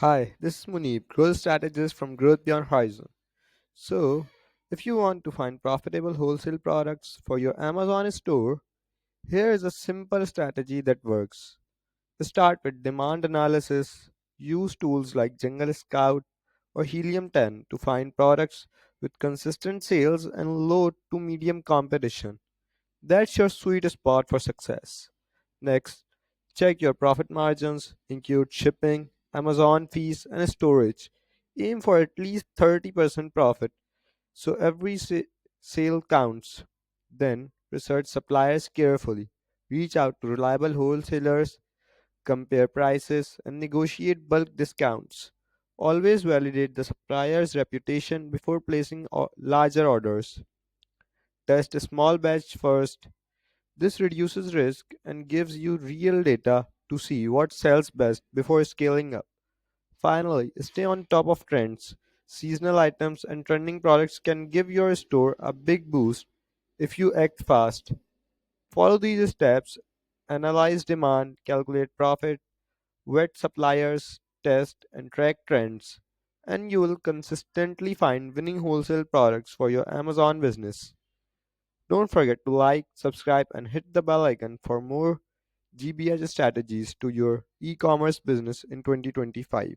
Hi, this is Munib, growth strategist from Growth Beyond Horizon. So, if you want to find profitable wholesale products for your Amazon store, here is a simple strategy that works. Start with demand analysis. Use tools like Jungle Scout or Helium 10 to find products with consistent sales and low to medium competition. That's your sweet spot for success. Next, check your profit margins, include shipping, Amazon fees, and storage. Aim for at least 30% profit so every sale counts. Then, research suppliers carefully. Reach out to reliable wholesalers, compare prices, and negotiate bulk discounts. Always validate the supplier's reputation before placing larger orders. Test a small batch first. This reduces risk and gives you real data to see what sells best before scaling up. Finally, stay on top of trends. Seasonal items and trending products can give your store a big boost if you act fast. Follow these steps, analyze demand, calculate profit, vet suppliers, test and track trends, and you will consistently find winning wholesale products for your Amazon business. Don't forget to like, subscribe, and hit the bell icon for more GBH strategies to your e commerce business in 2025.